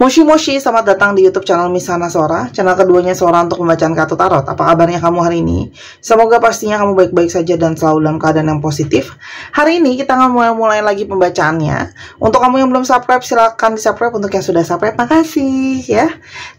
Moshi Moshi, selamat datang di YouTube channel Misana Sora, channel keduanya Sora untuk pembacaan kartu tarot. Apa kabarnya kamu hari ini? Semoga pastinya kamu baik-baik saja dan selalu dalam keadaan yang positif. Hari ini kita akan mulai lagi pembacaannya. Untuk kamu yang belum subscribe, silahkan di-subscribe. Untuk yang sudah subscribe, makasih ya.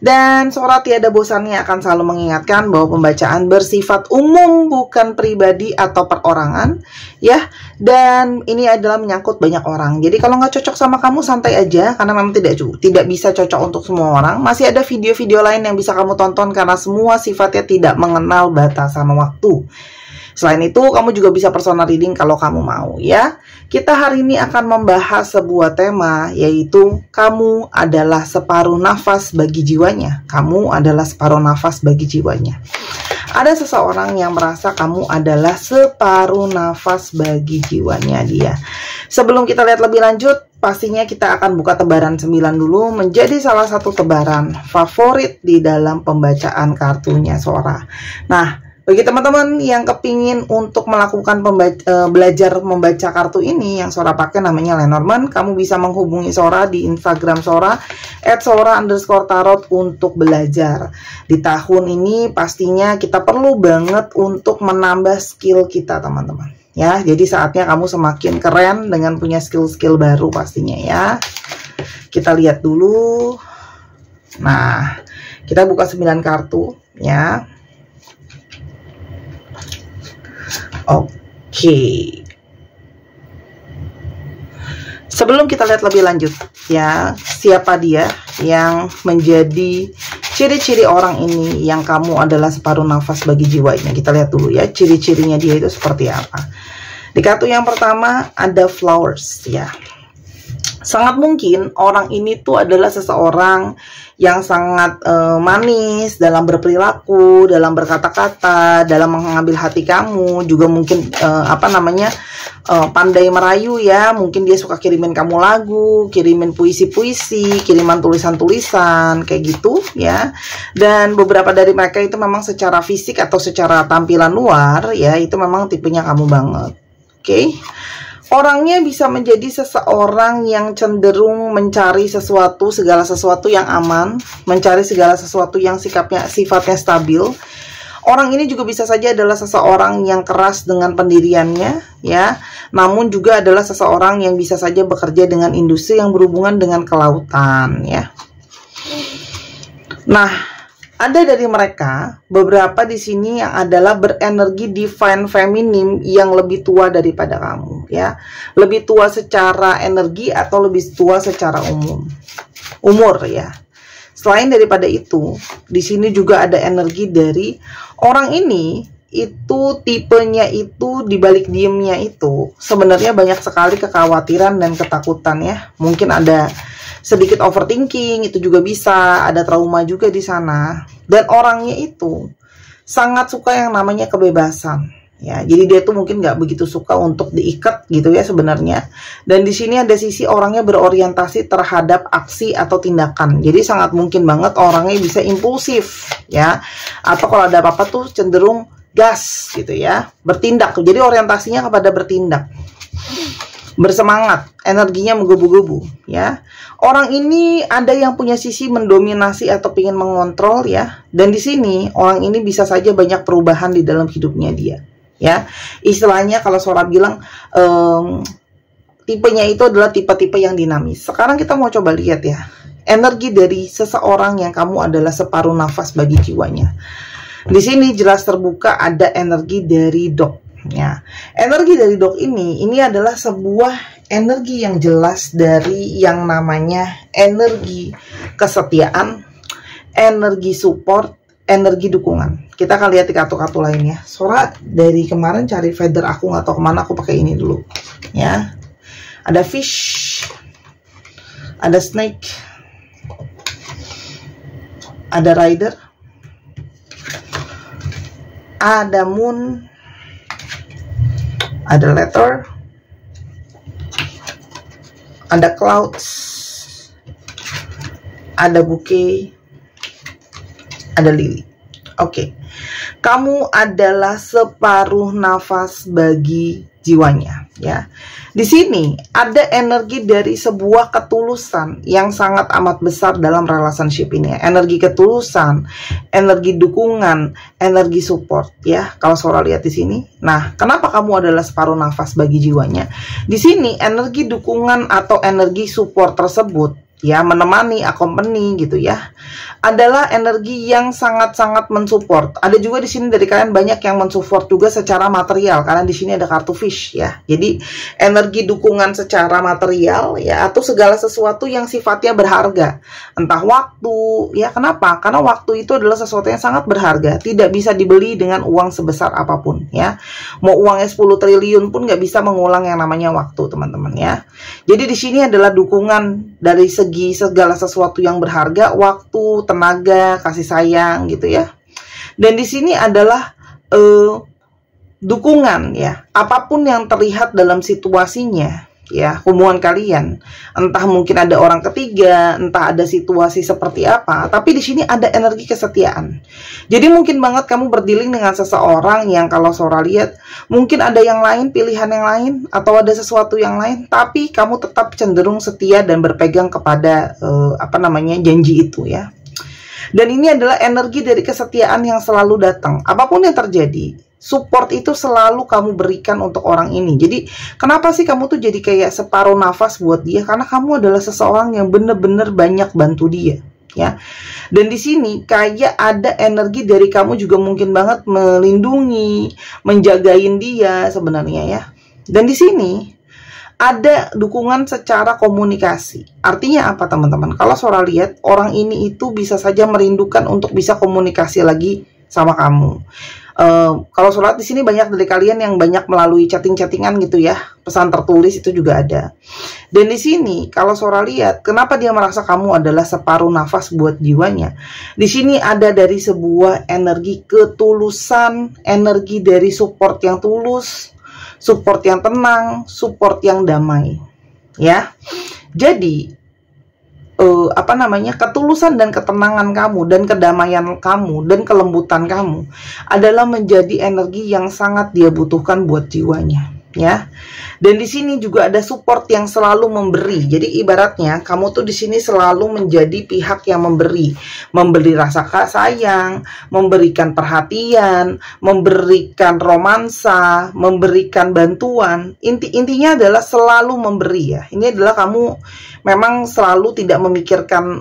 Dan Sora tiada bosannya akan selalu mengingatkan bahwa pembacaan bersifat umum, bukan pribadi atau perorangan ya. Dan ini adalah menyangkut banyak orang. Jadi kalau nggak cocok sama kamu, santai aja, karena memang tidak bisa cocok untuk semua orang. Masih ada video-video lain yang bisa kamu tonton karena semua sifatnya tidak mengenal batasan waktu. Selain itu, kamu juga bisa personal reading kalau kamu mau ya. Kita hari ini akan membahas sebuah tema, yaitu kamu adalah separuh nafas bagi jiwanya. Kamu adalah separuh nafas bagi jiwanya. Ada seseorang yang merasa kamu adalah separuh nafas bagi jiwanya dia. Sebelum kita lihat lebih lanjut, pastinya kita akan buka tebaran 9 dulu, menjadi salah satu tebaran favorit di dalam pembacaan kartunya Sora. Nah, bagi teman-teman yang kepingin untuk melakukan belajar membaca kartu ini, yang Sora pakai namanya Lenormand, kamu bisa menghubungi Sora di Instagram Sora @sora_tarot untuk belajar. Di tahun ini pastinya kita perlu banget untuk menambah skill kita teman-teman ya. Jadi saatnya kamu semakin keren dengan punya skill-skill baru pastinya ya. Kita lihat dulu. Nah, kita buka 9 kartu ya. Oke. Sebelum kita lihat lebih lanjut ya, siapa dia yang menjadi ciri-ciri orang ini yang kamu adalah separuh nafas bagi jiwanya. Kita lihat dulu ya, ciri-cirinya dia itu seperti apa. Di kartu yang pertama ada flowers ya. Sangat mungkin orang ini tuh adalah seseorang yang sangat manis dalam berperilaku, dalam berkata-kata, dalam mengambil hati kamu. Juga mungkin pandai merayu ya. Mungkin dia suka kirimin kamu lagu, kirimin puisi-puisi, kiriman tulisan-tulisan kayak gitu ya. Dan beberapa dari mereka itu memang secara fisik atau secara tampilan luar ya, itu memang tipenya kamu banget. Oke. Orangnya bisa menjadi seseorang yang cenderung mencari segala sesuatu yang aman, mencari segala sesuatu yang sifatnya stabil. Orang ini juga bisa saja adalah seseorang yang keras dengan pendiriannya, ya. Namun juga adalah seseorang yang bisa saja bekerja dengan industri yang berhubungan dengan kelautan, ya. Nah, ada dari mereka beberapa di sini yang adalah berenergi divine feminine yang lebih tua daripada kamu ya. Lebih tua secara energi atau lebih tua secara umur ya. Selain daripada itu, di sini juga ada energi dari orang ini, itu tipenya itu di balik diemnya itu sebenarnya banyak sekali kekhawatiran dan ketakutan ya. Mungkin ada sedikit overthinking, itu juga bisa, ada trauma juga di sana. Dan orangnya itu sangat suka yang namanya kebebasan ya. Jadi dia tuh mungkin nggak begitu suka untuk diikat gitu ya sebenarnya. Dan di sini ada sisi orangnya berorientasi terhadap aksi atau tindakan. Jadi sangat mungkin banget orangnya bisa impulsif ya. Atau kalau ada apa-apa tuh cenderung gas gitu ya, bertindak. Jadi orientasinya kepada bertindak, bersemangat, energinya menggebu-gebu ya. Orang ini ada yang punya sisi mendominasi atau ingin mengontrol ya. Dan di sini orang ini bisa saja banyak perubahan di dalam hidupnya dia ya. Istilahnya kalau Sora bilang tipenya itu adalah tipe-tipe yang dinamis. Sekarang kita mau coba lihat ya, energi dari seseorang yang kamu adalah separuh nafas bagi jiwanya. Di sini jelas terbuka ada energi dari dog. Ya, energi dari dog ini adalah sebuah energi yang jelas dari yang namanya energi kesetiaan, energi support, energi dukungan. Kita akan lihat di kartu-kartu lainnya. Sora dari kemarin cari feather, aku nggak tahu kemana, aku pakai ini dulu. Ya, ada fish, ada snake, ada rider, ada moon, ada letter, ada clouds, ada bouquet, ada lily. Oke. kamu adalah separuh nafas bagi jiwanya, ya. Di sini ada energi dari sebuah ketulusan yang sangat amat besar dalam relationship ini, ya. Energi ketulusan, energi dukungan, energi support, ya. Kalau Sora lihat di sini. Nah, kenapa kamu adalah separuh nafas bagi jiwanya? Di sini energi dukungan atau energi support tersebut, ya, menemani, accompany gitu ya, adalah energi yang sangat-sangat mensupport. Ada juga di sini dari kalian banyak yang mensupport juga secara material, karena di sini ada kartu fish, ya. Jadi energi dukungan secara material, ya, atau segala sesuatu yang sifatnya berharga, entah waktu, ya. Kenapa? Karena waktu itu adalah sesuatu yang sangat berharga, tidak bisa dibeli dengan uang sebesar apapun, ya. Mau uangnya 10 triliun pun nggak bisa mengulang yang namanya waktu, teman-teman, ya. Jadi di sini adalah dukungan dari segi segala sesuatu yang berharga, waktu, tenaga, kasih sayang gitu ya. Dan di sini adalah dukungan, ya, apapun yang terlihat dalam situasinya, ya, hubungan kalian, entah mungkin ada orang ketiga, entah ada situasi seperti apa, tapi di sini ada energi kesetiaan. Jadi mungkin banget kamu berdealing dengan seseorang yang kalau Sora lihat mungkin ada yang lain, pilihan yang lain, atau ada sesuatu yang lain, tapi kamu tetap cenderung setia dan berpegang kepada janji itu, ya. Dan ini adalah energi dari kesetiaan yang selalu datang. Apapun yang terjadi, support itu selalu kamu berikan untuk orang ini. Jadi kenapa sih kamu tuh jadi kayak separuh nafas buat dia? Karena kamu adalah seseorang yang bener-bener banyak bantu dia, ya. Dan di sini kayak ada energi dari kamu juga mungkin banget melindungi, menjagain dia sebenarnya, ya. Dan di sini ada dukungan secara komunikasi. Artinya apa, teman-teman? Kalau Sora lihat, orang ini itu bisa saja merindukan untuk bisa komunikasi lagi sama kamu. Kalau Sora di sini banyak dari kalian yang banyak melalui chatting-chattingan gitu ya, pesan tertulis itu juga ada. Dan di sini kalau Sora lihat, kenapa dia merasa kamu adalah separuh nafas buat jiwanya? Di sini ada dari sebuah energi ketulusan, energi dari support yang tulus, support yang tenang, support yang damai, ya. Jadi ketulusan dan ketenangan kamu dan kedamaian kamu dan kelembutan kamu adalah menjadi energi yang sangat dia butuhkan buat jiwanya, ya. Dan di sini juga ada support yang selalu memberi. Jadi ibaratnya kamu tuh di sini selalu menjadi pihak yang memberi rasa sayang, memberikan perhatian, memberikan romansa, memberikan bantuan. Intinya adalah selalu memberi, ya. Ini adalah kamu memang selalu tidak memikirkan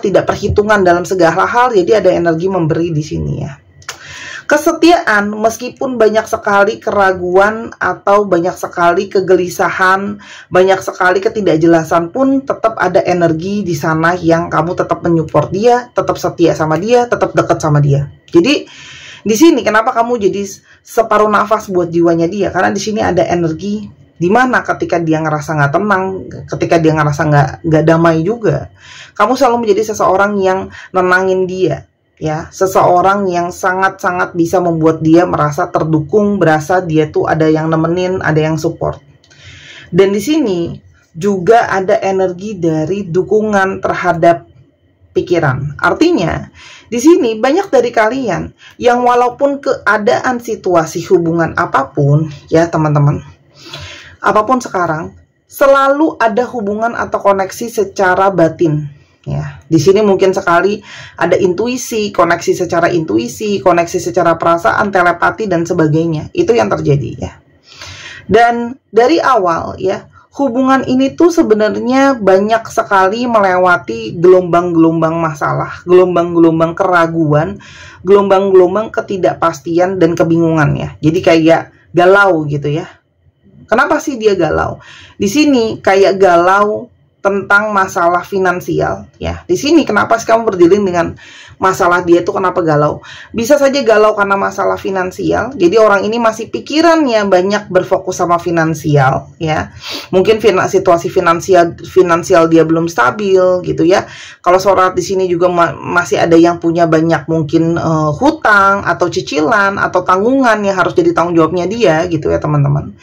tidak perhitungan dalam segala hal. Jadi ada energi memberi di sini, ya. Kesetiaan, meskipun banyak sekali keraguan atau banyak sekali kegelisahan, banyak sekali ketidakjelasan pun tetap ada energi di sana yang kamu tetap menyupport dia, tetap setia sama dia, tetap dekat sama dia. Jadi di sini kenapa kamu jadi separuh nafas buat jiwanya dia? Karena di sini ada energi dimana ketika dia ngerasa nggak tenang, ketika dia ngerasa nggak damai juga, kamu selalu menjadi seseorang yang nenangin dia. Ya, seseorang yang sangat-sangat bisa membuat dia merasa terdukung, berasa dia tuh ada yang nemenin, ada yang support. Dan di sini juga ada energi dari dukungan terhadap pikiran. Artinya, di sini banyak dari kalian yang walaupun keadaan situasi hubungan apapun, ya teman-teman, apapun sekarang, selalu ada hubungan atau koneksi secara batin. Ya, di sini mungkin sekali ada intuisi, koneksi secara intuisi, koneksi secara perasaan, telepati dan sebagainya. Itu yang terjadi, ya. Dan dari awal, ya, hubungan ini tuh sebenarnya banyak sekali melewati gelombang-gelombang masalah, gelombang-gelombang keraguan, gelombang-gelombang ketidakpastian dan kebingungan, ya. Jadi kayak galau gitu, ya. Kenapa sih dia galau? Di sini kayak galau tentang masalah finansial, ya. Di sini kenapa sih kamu berdealing dengan masalah dia tuh kenapa galau? Bisa saja galau karena masalah finansial. Jadi orang ini masih pikirannya banyak berfokus sama finansial, ya. Mungkin situasi finansial dia belum stabil gitu, ya. Kalau Sora di sini juga masih ada yang punya banyak mungkin hutang atau cicilan atau tanggungan yang harus jadi tanggung jawabnya dia gitu, ya teman-teman.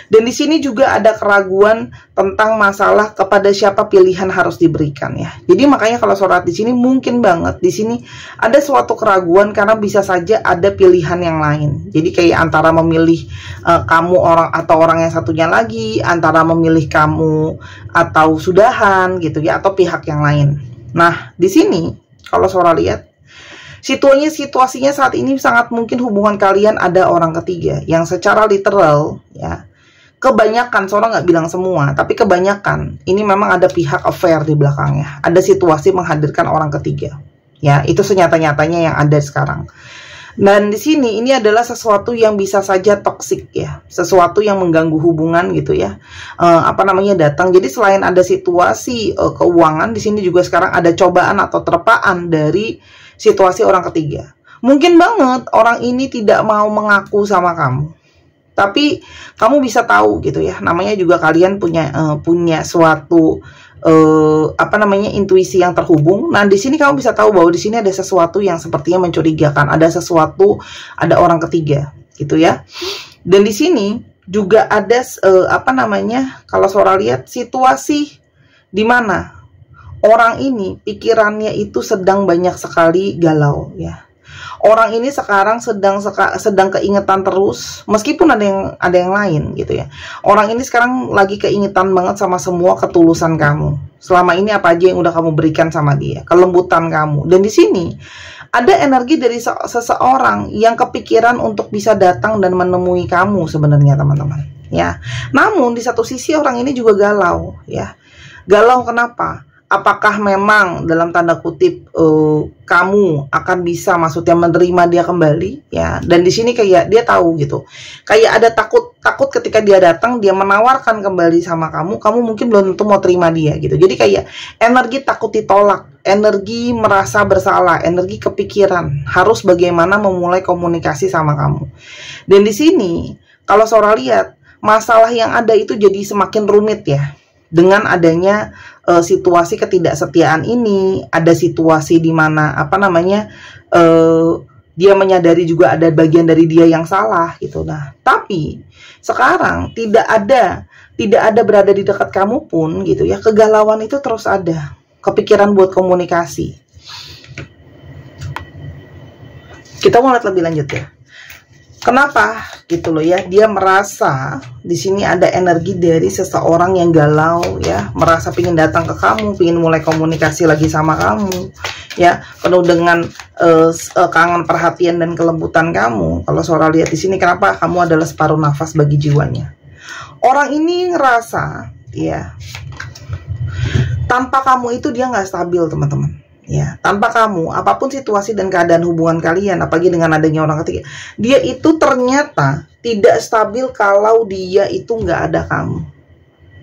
Dan di sini juga ada keraguan tentang masalah kepada siapa pilihan harus diberikan ya. Jadi makanya kalau surat di sini mungkin banget di sini ada suatu keraguan karena bisa saja ada pilihan yang lain. Jadi kayak antara memilih kamu atau orang yang satunya lagi, antara memilih kamu atau sudahan gitu ya, atau pihak yang lain. Nah, di sini kalau Sora lihat situasinya saat ini sangat mungkin hubungan kalian ada orang ketiga yang secara literal ya, kebanyakan, Sora nggak bilang semua, tapi kebanyakan ini memang ada pihak affair di belakangnya, ada situasi menghadirkan orang ketiga ya, itu senyata-nyatanya yang ada sekarang. Dan di sini ini adalah sesuatu yang bisa saja toksik ya, sesuatu yang mengganggu hubungan gitu ya, datang. Jadi selain ada situasi keuangan, di sini juga sekarang ada cobaan atau terpaan dari situasi orang ketiga. Mungkin banget orang ini tidak mau mengaku sama kamu, tapi kamu bisa tahu gitu ya, namanya juga kalian punya suatu intuisi yang terhubung. Nah, di sini kamu bisa tahu bahwa di sini ada sesuatu yang sepertinya mencurigakan, ada sesuatu, ada orang ketiga gitu ya. Dan di sini juga ada kalau Sora lihat situasi di mana orang ini pikirannya itu sedang banyak sekali galau ya. Orang ini sekarang sedang keingetan terus, meskipun ada yang lain gitu ya. Orang ini sekarang lagi keingetan banget sama semua ketulusan kamu. Selama ini apa aja yang udah kamu berikan sama dia, kelembutan kamu. Dan di sini ada energi dari seseorang yang kepikiran untuk bisa datang dan menemui kamu sebenarnya, teman-teman. Ya. Namun di satu sisi orang ini juga galau ya. Galau kenapa? Apakah memang dalam tanda kutip kamu akan bisa maksudnya menerima dia kembali ya. Dan di sini kayak dia tahu gitu, kayak ada takut ketika dia datang, dia menawarkan kembali sama kamu mungkin belum tentu mau terima dia gitu. Jadi kayak energi takut ditolak, energi merasa bersalah, energi kepikiran harus bagaimana memulai komunikasi sama kamu. Dan di sini kalau Sora lihat masalah yang ada itu jadi semakin rumit ya. Dengan adanya situasi ketidaksetiaan ini, ada situasi di mana dia menyadari juga ada bagian dari dia yang salah gitu. Nah, tapi sekarang tidak ada berada di dekat kamu pun gitu ya, kegalauan itu terus ada, kepikiran buat komunikasi. Kita mau lihat lebih lanjut ya. Kenapa gitu loh ya, dia merasa di sini ada energi dari seseorang yang galau ya, merasa pingin datang ke kamu, pingin mulai komunikasi lagi sama kamu ya, penuh dengan kangen, perhatian dan kelembutan kamu. Kalau Sora lihat di sini, kenapa? Kamu adalah separuh nafas bagi jiwanya. Orang ini ngerasa ya, tanpa kamu itu dia nggak stabil, teman-teman. Ya, tanpa kamu, apapun situasi dan keadaan hubungan kalian, apalagi dengan adanya orang ketiga, dia itu ternyata tidak stabil kalau dia itu nggak ada kamu.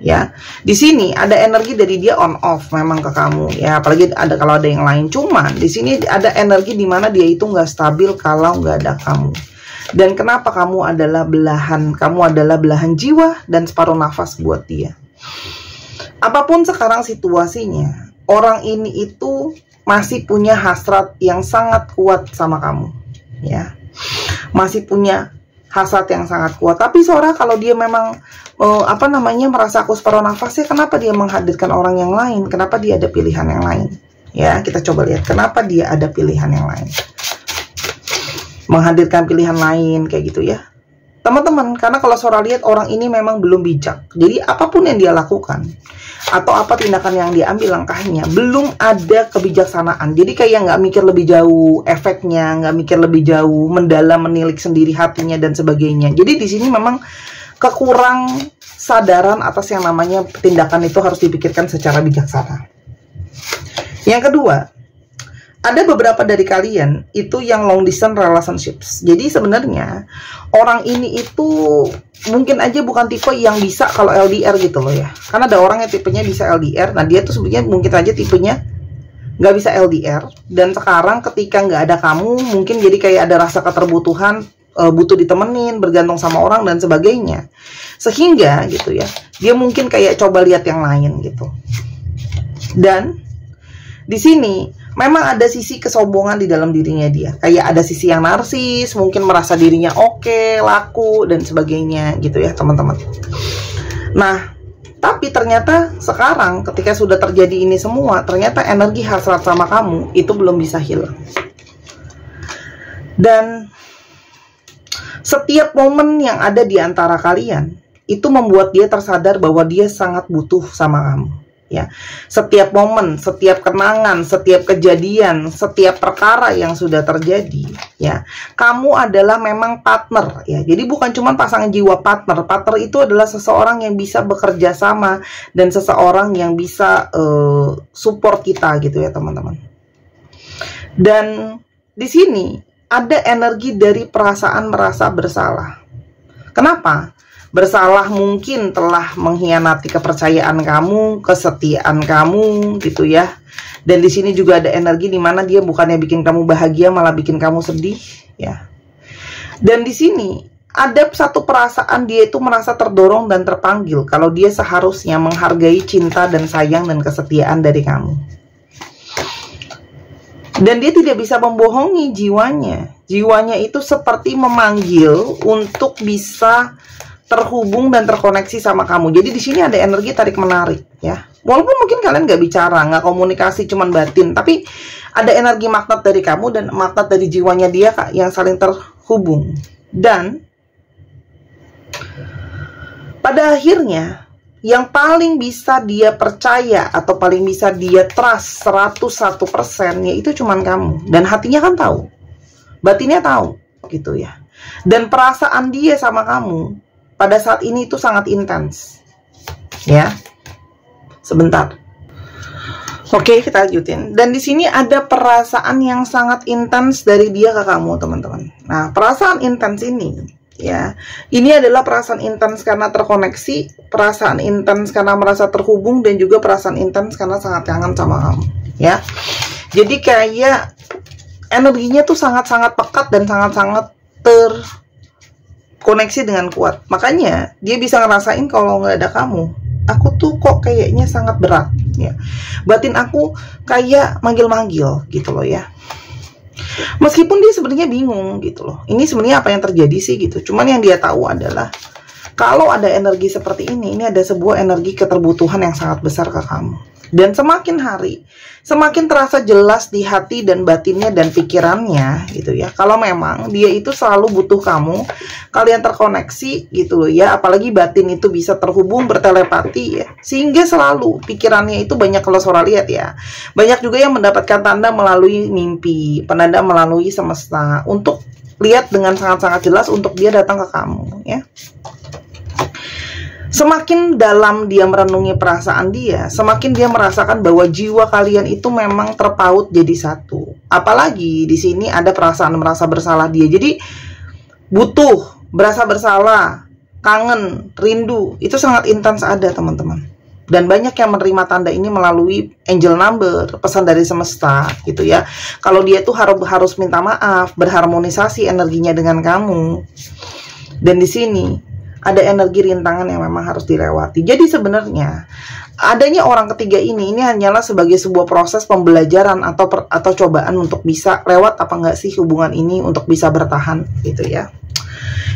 Ya, di sini ada energi dari dia on off memang ke kamu. Ya, apalagi kalau ada yang lain. Cuman di sini ada energi di mana dia itu nggak stabil kalau nggak ada kamu. Dan kenapa kamu adalah belahan jiwa dan separuh nafas buat dia. Apapun sekarang situasinya, orang ini itu masih punya hasrat yang sangat kuat sama kamu ya, masih punya hasrat yang sangat kuat. Tapi Sora kalau dia memang merasa aku separuh nafasnya, kenapa dia menghadirkan orang yang lain, kenapa dia ada pilihan yang lain ya. Kita coba lihat kenapa dia ada pilihan yang lain, menghadirkan pilihan lain kayak gitu ya teman-teman. Karena kalau Sora lihat orang ini memang belum bijak, jadi apapun yang dia lakukan atau apa tindakan yang dia ambil, langkahnya belum ada kebijaksanaan. Jadi kayak nggak mikir lebih jauh efeknya, nggak mikir lebih jauh, mendalam, menilik sendiri hatinya dan sebagainya. Jadi di sini memang kekurang sadaran atas yang namanya tindakan itu harus dipikirkan secara bijaksana. Yang kedua, ada beberapa dari kalian itu yang long distance relationships. Jadi sebenarnya orang ini itu mungkin aja bukan tipe yang bisa kalau LDR gitu loh ya. Karena ada orang yang tipenya bisa LDR. Nah, dia tuh sebenarnya mungkin aja tipenya nggak bisa LDR. Dan sekarang ketika nggak ada kamu, mungkin jadi kayak ada rasa keterbutuhan, butuh ditemenin, bergantung sama orang dan sebagainya. Sehingga gitu ya, dia mungkin kayak coba lihat yang lain gitu. Dan di sini memang ada sisi kesombongan di dalam dirinya dia. Kayak ada sisi yang narsis, mungkin merasa dirinya oke, laku, dan sebagainya gitu ya teman-teman. Nah, tapi ternyata sekarang ketika sudah terjadi ini semua, ternyata energi hasrat sama kamu itu belum bisa hilang. Dan setiap momen yang ada di antara kalian itu membuat dia tersadar bahwa dia sangat butuh sama kamu. Ya, setiap momen, setiap kenangan, setiap kejadian, setiap perkara yang sudah terjadi, ya, kamu adalah memang partner, ya. Jadi bukan cuma pasangan jiwa partner. Partner itu adalah seseorang yang bisa bekerja sama dan seseorang yang bisa support kita, gitu ya teman-teman. Dan di sini ada energi dari perasaan merasa bersalah. Kenapa? Bersalah mungkin telah mengkhianati kepercayaan kamu, kesetiaan kamu, gitu ya. Dan di sini juga ada energi di mana dia bukannya bikin kamu bahagia, malah bikin kamu sedih, ya. Dan di sini ada satu perasaan dia itu merasa terdorong dan terpanggil kalau dia seharusnya menghargai cinta dan sayang dan kesetiaan dari kamu. Dan dia tidak bisa membohongi jiwanya. Jiwanya itu seperti memanggil untuk bisa terhubung dan terkoneksi sama kamu. Jadi di sini ada energi tarik menarik, ya. Walaupun mungkin kalian nggak bicara, nggak komunikasi, cuman batin, tapi ada energi magnet dari kamu dan magnet dari jiwanya dia yang saling terhubung. Dan pada akhirnya yang paling bisa dia percaya atau paling bisa dia trust 101% yaitu cuman kamu. Dan hatinya kan tahu, batinnya tahu, gitu ya. Dan perasaan dia sama kamu pada saat ini itu sangat intens, ya. Sebentar. Oke, kita lanjutin. Dan di sini ada perasaan yang sangat intens dari dia ke kamu, teman-teman. Nah, perasaan intens ini, ya, ini adalah perasaan intens karena terkoneksi, perasaan intens karena merasa terhubung, dan juga perasaan intens karena sangat kangen sama kamu, ya. Jadi kayak energinya tuh sangat-sangat pekat dan sangat-sangat koneksi dengan kuat. Makanya dia bisa ngerasain kalau nggak ada kamu, aku tuh kok kayaknya sangat berat, ya. Batin aku kayak manggil-manggil gitu loh, ya. Meskipun dia sebenarnya bingung gitu loh. Ini sebenarnya apa yang terjadi sih gitu. Cuman yang dia tahu adalah kalau ada energi seperti ini ada sebuah energi keterbutuhan yang sangat besar ke kamu. Dan semakin hari, semakin terasa jelas di hati dan batinnya dan pikirannya gitu ya. Kalau memang dia itu selalu butuh kamu, kalian terkoneksi gitu loh ya. Apalagi batin itu bisa terhubung, bertelepati ya. Sehingga selalu pikirannya itu banyak, kalau Sora lihat ya. Banyak juga yang mendapatkan tanda melalui mimpi, penanda melalui semesta. Untuk lihat dengan sangat-sangat jelas untuk dia datang ke kamu ya. Semakin dalam dia merenungi perasaan dia, semakin dia merasakan bahwa jiwa kalian itu memang terpaut jadi satu. Apalagi di sini ada perasaan merasa bersalah dia. Jadi butuh, berasa bersalah, kangen, rindu, itu sangat intens ada, teman-teman. Dan banyak yang menerima tanda ini melalui angel number, pesan dari semesta gitu ya. Kalau dia tuh harus minta maaf, berharmonisasi energinya dengan kamu. Dan di sini ada energi rintangan yang memang harus dilewati. Jadi sebenarnya adanya orang ketiga ini hanyalah sebagai sebuah proses pembelajaran atau cobaan untuk bisa lewat apa enggak sih hubungan ini untuk bisa bertahan gitu ya.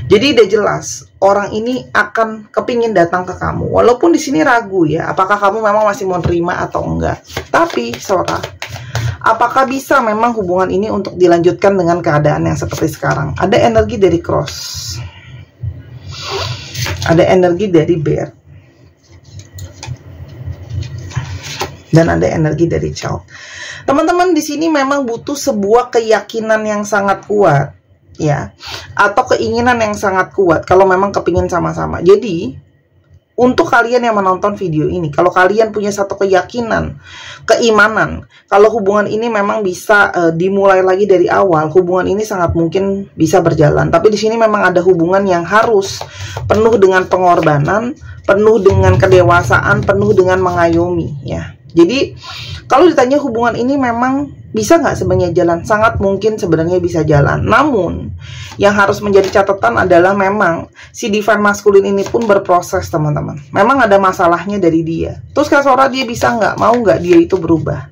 Jadi udah jelas orang ini akan kepingin datang ke kamu. Walaupun di sini ragu ya, apakah kamu memang masih mau terima atau enggak. Tapi Sora, apakah bisa memang hubungan ini untuk dilanjutkan dengan keadaan yang seperti sekarang? Ada energi dari cross. Ada energi dari bear. Dan ada energi dari child. Teman-teman di sini memang butuh sebuah keyakinan yang sangat kuat ya, atau keinginan yang sangat kuat kalau memang kepingin sama-sama. Jadi untuk kalian yang menonton video ini, kalau kalian punya satu keyakinan, keimanan, kalau hubungan ini memang bisa dimulai lagi dari awal, hubungan ini sangat mungkin bisa berjalan. Tapi di sini memang ada hubungan yang harus penuh dengan pengorbanan, penuh dengan kedewasaan, penuh dengan mengayomi ya. Jadi kalau ditanya hubungan ini memang bisa nggak sebenarnya jalan, sangat mungkin sebenarnya bisa jalan. Namun Yang harus menjadi catatan adalah memang si divine maskulin ini pun berproses, teman-teman. Memang ada masalahnya dari dia. Terus Kak Sora, dia bisa nggak, mau nggak dia itu berubah?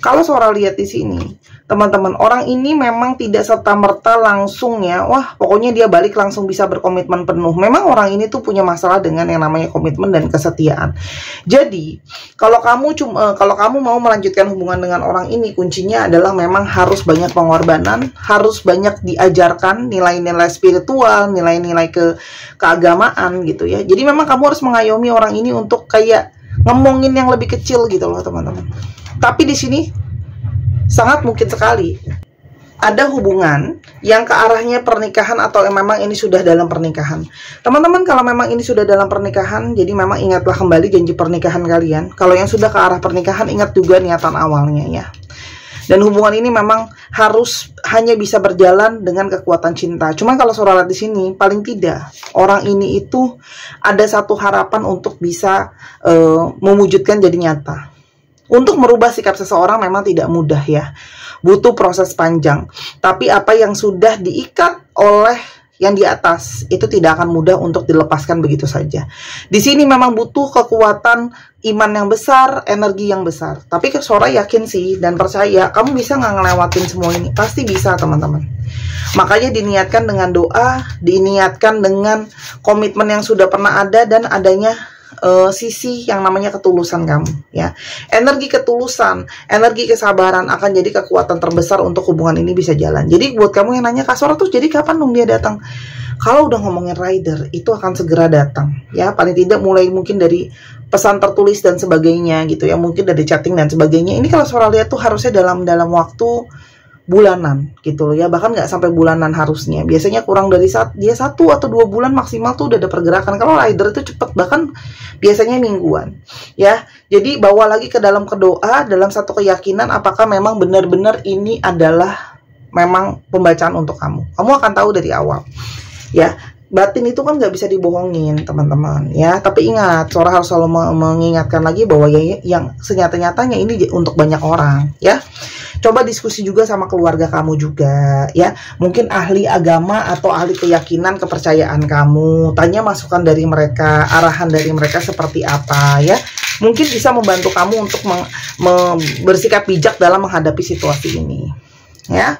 Kalau Sora lihat di sini, teman-teman, orang ini memang tidak serta-merta langsung ya, wah pokoknya dia balik langsung bisa berkomitmen penuh. Memang orang ini tuh punya masalah dengan yang namanya komitmen dan kesetiaan. Jadi, kalau kamu mau melanjutkan hubungan dengan orang ini, kuncinya adalah memang harus banyak pengorbanan, harus banyak diajarkan nilai-nilai spiritual, nilai-nilai keagamaan gitu ya. Jadi memang kamu harus mengayomi orang ini untuk kayak ngomongin yang lebih kecil gitu loh, teman-teman. Tapi di sini sangat mungkin sekali ada hubungan yang ke arahnya pernikahan atau memang ini sudah dalam pernikahan. Teman-teman, kalau memang ini sudah dalam pernikahan, jadi memang ingatlah kembali janji pernikahan kalian. Kalau yang sudah ke arah pernikahan, ingat juga niatan awalnya ya. Dan hubungan ini memang harus hanya bisa berjalan dengan kekuatan cinta. Cuman kalau Sora lihat di sini, paling tidak orang ini itu ada satu harapan untuk bisa mewujudkan jadi nyata. Untuk merubah sikap seseorang memang tidak mudah ya, butuh proses panjang. Tapi apa yang sudah diikat oleh yang di atas itu tidak akan mudah untuk dilepaskan begitu saja. Di sini memang butuh kekuatan iman yang besar, energi yang besar. Tapi Sora yakin sih dan percaya kamu bisa nggak ngelewatin semua ini. Pasti bisa, teman-teman. Makanya diniatkan dengan doa, diniatkan dengan komitmen yang sudah pernah ada dan adanya sisi yang namanya ketulusan kamu ya. Energi ketulusan, energi kesabaran akan jadi kekuatan terbesar untuk hubungan ini bisa jalan. Jadi buat kamu yang nanya Kak Sora, terus jadi kapan dong dia datang? Kalau udah ngomongin rider, itu akan segera datang ya. Paling tidak mulai mungkin dari pesan tertulis dan sebagainya gitu ya, mungkin dari chatting dan sebagainya. Ini kalau Sora lihat tuh harusnya dalam waktu bulanan gitu loh ya, bahkan nggak sampai bulanan harusnya. Biasanya kurang dari dia 1 atau 2 bulan maksimal tuh udah ada pergerakan. Kalau rider itu cepet, bahkan biasanya mingguan ya. Jadi bawa lagi ke dalam doa, dalam satu keyakinan apakah memang benar-benar ini adalah memang pembacaan untuk kamu. Kamu akan tahu dari awal ya. Batin itu kan nggak bisa dibohongin, teman-teman ya. Tapi ingat, Sora harus selalu mengingatkan lagi bahwa yang senyata-nyatanya ini untuk banyak orang ya. Coba diskusi juga sama keluarga kamu juga ya. Mungkin ahli agama atau ahli keyakinan kepercayaan kamu. Tanya masukan dari mereka, arahan dari mereka seperti apa ya. Mungkin bisa membantu kamu untuk bersikap bijak dalam menghadapi situasi ini ya.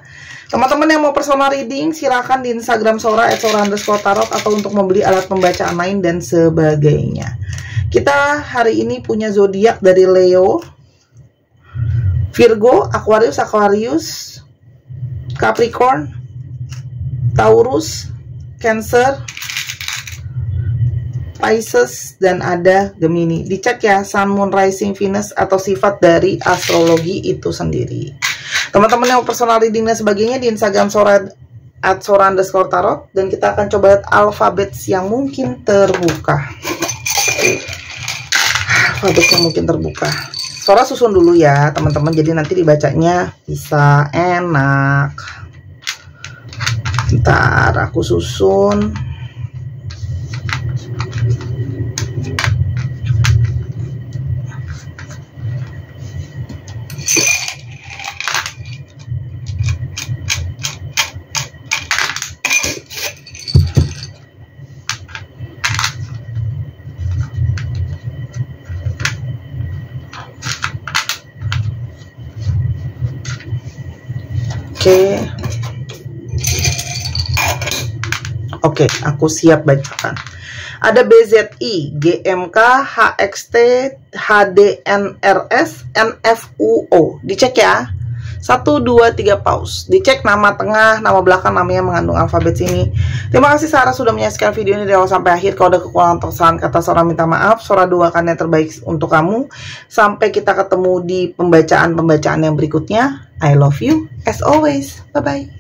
Teman-teman yang mau personal reading, silahkan di Instagram Sora @sora_tarot atau untuk membeli alat pembacaan lain dan sebagainya. Kita hari ini punya zodiak dari Leo, Virgo, Aquarius, Capricorn, Taurus, Cancer, Pisces, dan ada Gemini. Dicek ya Sun, Moon, Rising, Venus atau sifat dari astrologi itu sendiri. Teman-teman yang personal reading dan sebagainya di Instagram Sora @sora_tarot, dan kita akan coba lihat alfabet yang mungkin terbuka. Alfabet yang mungkin terbuka. Sora susun dulu ya teman-teman, jadi nanti dibacanya bisa enak. Ntar aku susun. Oke, aku siap bacakan. Ada BZI, GMK, HXT, HDNRS, NFUO. Dicek ya. 1, 2, 3 pause. Dicek nama tengah, nama belakang, namanya mengandung alfabet sini. Terima kasih Sarah sudah menyaksikan video ini dari awal sampai akhir. Kalau ada kekurangan atau kesalahan kata, Sora minta maaf. Sora doakan yang terbaik untuk kamu. Sampai kita ketemu di pembacaan-pembacaan yang berikutnya. I love you as always. Bye-bye.